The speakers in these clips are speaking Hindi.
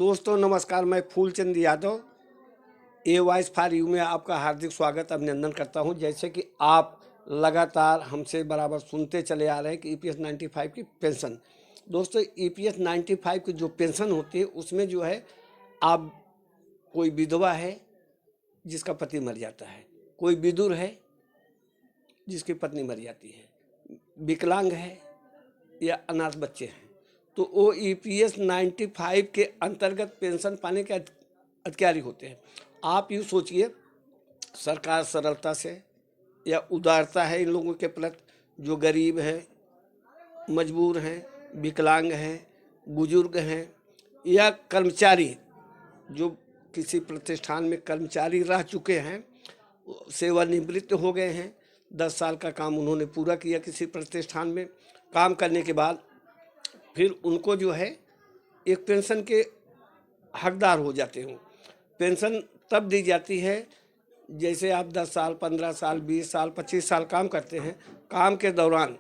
दोस्तों नमस्कार, मैं Phoolchand Yadav a voice for you में आपका हार्दिक स्वागत अभिनंदन करता हूं। जैसे कि आप लगातार हमसे बराबर सुनते चले आ रहे हैं कि EPS 95 की पेंशन। दोस्तों EPS 95 की जो पेंशन होती है उसमें जो है आप कोई विधवा है जिसका पति मर जाता है, कोई विधुर है जिसकी पत्नी मर जाती है, विकलांग है या अनाथ बच्चे हैं, तो वो EPS 95 के अंतर्गत पेंशन पाने के अधिकारी होते हैं। आप यूँ सोचिए, सरकार सरलता से या उदारता है इन लोगों के प्रति जो गरीब हैं, मजबूर हैं, विकलांग हैं, बुजुर्ग हैं या कर्मचारी जो किसी प्रतिष्ठान में कर्मचारी रह चुके हैं, सेवानिवृत्त हो गए हैं, 10 साल का काम उन्होंने पूरा किया किसी प्रतिष्ठान में काम करने के बाद, फिर उनको जो है एक पेंशन के हकदार हो जाते हो। पेंशन तब दी जाती है जैसे आप 10 साल, 15 साल, 20 साल, 25 साल काम करते हैं, काम के दौरान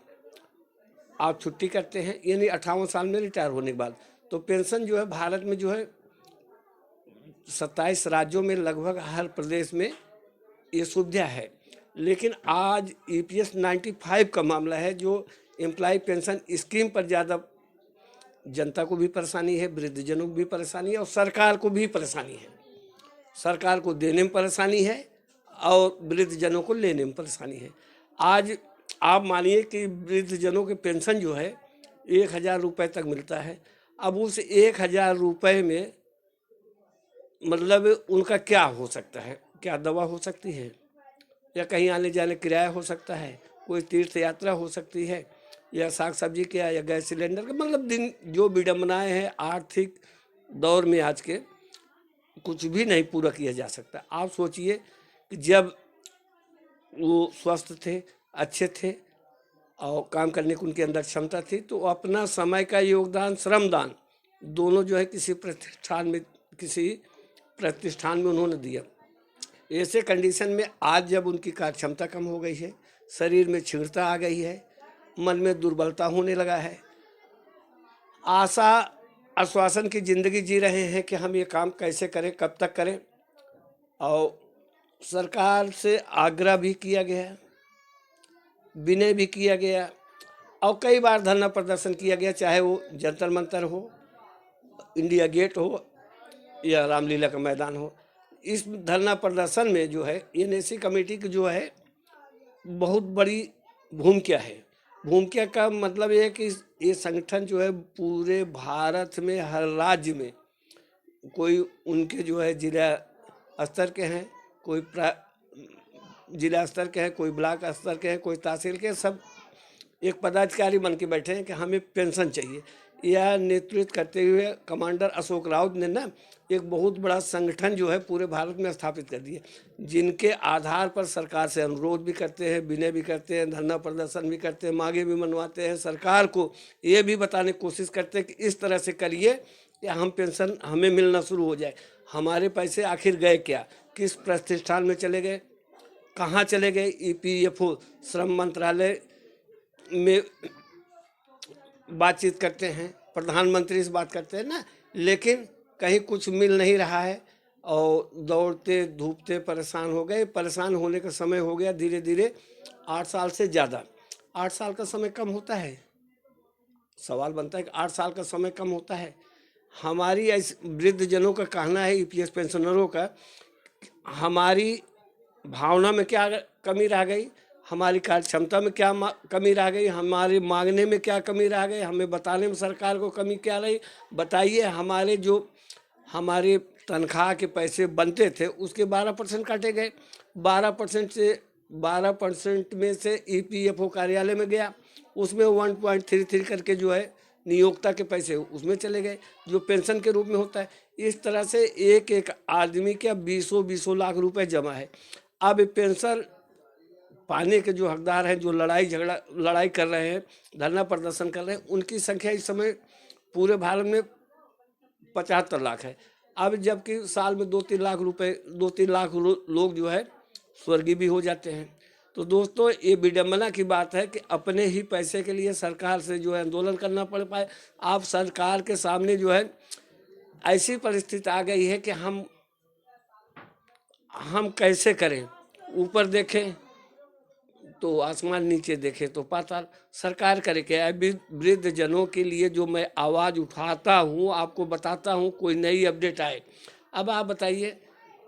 आप छुट्टी करते हैं, यानी 58 साल में रिटायर होने के बाद। तो पेंशन जो है भारत में जो है 27 राज्यों में लगभग हर प्रदेश में ये सुविधा है। लेकिन आज EPS 95 का मामला है जो एम्प्लॉय पेंशन स्कीम पर ज़्यादा जनता को भी परेशानी है, वृद्धजनों को भी परेशानी है और सरकार को भी परेशानी है। सरकार को देने में परेशानी है और वृद्धजनों को लेने में परेशानी है। आज आप मानिए कि वृद्धजनों के पेंशन जो है 1000 रुपये तक मिलता है। अब उस 1000 रुपये में मतलब उनका क्या हो सकता है? क्या दवा हो सकती है, या कहीं आने जाने किराया हो सकता है, कोई तीर्थ यात्रा हो सकती है, या साग सब्जी क्या, या गैस सिलेंडर का, मतलब दिन जो विडम्बनाएं हैं आर्थिक दौर में आज के, कुछ भी नहीं पूरा किया जा सकता। आप सोचिए कि जब वो स्वस्थ थे, अच्छे थे और काम करने की उनके अंदर क्षमता थी, तो अपना समय का योगदान, श्रमदान दोनों जो है किसी प्रतिष्ठान में उन्होंने दिया। ऐसे कंडीशन में आज जब उनकी कार्य क्षमता कम हो गई है, शरीर में क्षीणता आ गई है, मन में दुर्बलता होने लगा है, आशा आश्वासन की ज़िंदगी जी रहे हैं कि हम ये काम कैसे करें, कब तक करें, और सरकार से आग्रह भी किया गया, विनय भी किया गया और कई बार धरना प्रदर्शन किया गया, चाहे वो जंतर मंतर हो, इंडिया गेट हो या रामलीला का मैदान हो। इस धरना प्रदर्शन में जो है NSC कमेटी की जो है बहुत बड़ी भूमिका है। भूमिका का मतलब ये है कि ये संगठन जो है पूरे भारत में हर राज्य में, कोई उनके जो है जिला स्तर के हैं, कोई जिला स्तर के हैं, कोई ब्लॉक स्तर के हैं, कोई तहसील के, सब एक पदाधिकारी बन के बैठे हैं कि हमें पेंशन चाहिए। यह नेतृत्व करते हुए कमांडर अशोक राउत ने ना एक बहुत बड़ा संगठन जो है पूरे भारत में स्थापित कर दिया, जिनके आधार पर सरकार से अनुरोध भी करते हैं, विनय भी करते हैं, धरना प्रदर्शन भी करते हैं, मांगे भी मनवाते हैं, सरकार को ये भी बताने की कोशिश करते हैं कि इस तरह से करिए कि हम पेंशन हमें मिलना शुरू हो जाए। हमारे पैसे आखिर गए क्या, किस प्रतिष्ठान में चले गए, कहाँ चले गए? EPFO श्रम मंत्रालय में बातचीत करते हैं, प्रधानमंत्री से बात करते हैं ना, लेकिन कहीं कुछ मिल नहीं रहा है और दौड़ते धूपते परेशान हो गए। परेशान होने का समय हो गया धीरे धीरे 8 साल से ज़्यादा। 8 साल का समय कम होता है? सवाल बनता है कि 8 साल का समय कम होता है? हमारी वृद्धजनों का कहना है, EPS पेंशनरों का, हमारी भावना में क्या कमी रह गई, हमारी कार्य क्षमता में क्या कमी रह गई, हमारे मांगने में क्या कमी रह गई, हमें बताने में सरकार को कमी क्या रही, बताइए। हमारे तनख्वाह के पैसे बनते थे उसके 12% काटे गए। 12% में से EPFO कार्यालय में गया, उसमें 1.33 करके जो है नियोक्ता के पैसे उसमें चले गए, जो पेंशन के रूप में होता है। इस तरह से एक एक आदमी के 20 लाख रुपए जमा है। अब पेंशन पाने के जो हकदार हैं, जो लड़ाई कर रहे हैं, धरना प्रदर्शन कर रहे हैं, उनकी संख्या इस समय पूरे भारत में 75 लाख है। अब जबकि साल में 2-3 लाख लोग जो है स्वर्गीय भी हो जाते हैं। तो दोस्तों ये विडम्बना की बात है कि अपने ही पैसे के लिए सरकार से जो है आंदोलन करना पड़ पाए। आप सरकार के सामने जो है ऐसी परिस्थिति आ गई है कि हम कैसे करें। ऊपर देखें तो आसमान, नीचे देखें तो पाताल। सरकार करे क्या? वृद्ध जनों के लिए जो मैं आवाज़ उठाता हूँ, आपको बताता हूँ, कोई नई अपडेट आए। अब आप बताइए,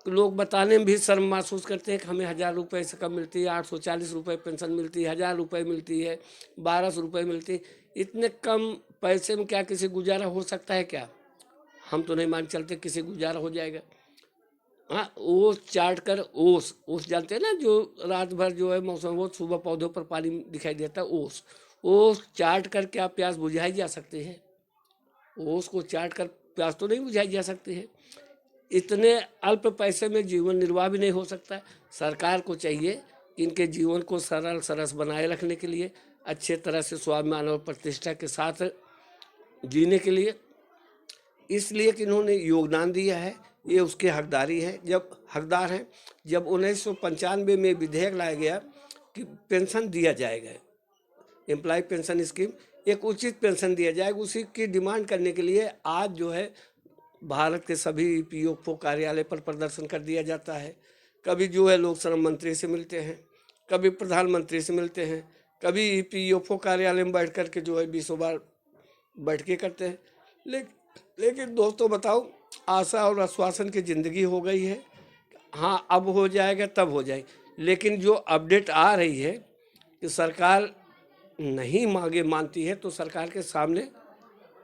लोग बताने में भी शर्म महसूस करते हैं कि हमें 1000 रुपये से कम मिलती है, 840 रुपये पेंशन मिलती है, 1000 रुपये मिलती है, 1200 रुपये मिलती है। इतने कम पैसे में क्या किसी गुजारा हो सकता है क्या? हम तो नहीं मान चलते किसी गुजारा हो जाएगा। हाँ, ओस चाट कर, ओस जानते हैं ना, जो रात भर जो है मौसम, वो सुबह पौधों पर पानी दिखाई देता है, ओस चाट कर क्या प्यास बुझाई जा सकती है? ओस को चाट कर प्यास तो नहीं बुझाई जा सकती है। इतने अल्प पैसे में जीवन निर्वाह भी नहीं हो सकता है। सरकार को चाहिए कि इनके जीवन को सरल सरस बनाए रखने के लिए, अच्छे तरह से स्वाभिमान और प्रतिष्ठा के साथ जीने के लिए, इसलिए कि इन्होंने योगदान दिया है, ये उसके हकदार हैं। जब 1995 में विधेयक लाया गया कि पेंशन दिया जाएगा, एम्प्लॉय पेंशन स्कीम, एक उचित पेंशन दिया जाएगा, उसी की डिमांड करने के लिए आज जो है भारत के सभी ईपीएफओ कार्यालय पर प्रदर्शन कर दिया जाता है। कभी जो है लोक श्रम मंत्री से मिलते हैं, कभी प्रधानमंत्री से मिलते हैं, कभी ईपीएफओ कार्यालय में बैठ कर के जो है 20 बार बैठकें करते हैं। लेकिन दोस्तों बताओ, आशा और आश्वासन की ज़िंदगी हो गई है। हाँ, अब हो जाएगा, तब हो जाएगा। लेकिन जो अपडेट आ रही है कि सरकार नहीं मानती है, तो सरकार के सामने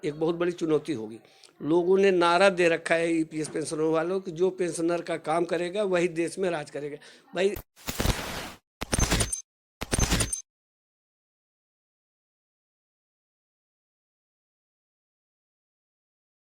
एक बहुत बड़ी चुनौती होगी। लोगों ने नारा दे रखा है ईपीएस पेंशनरों वालों कि जो पेंशनर का काम करेगा वही देश में राज करेगा। भाई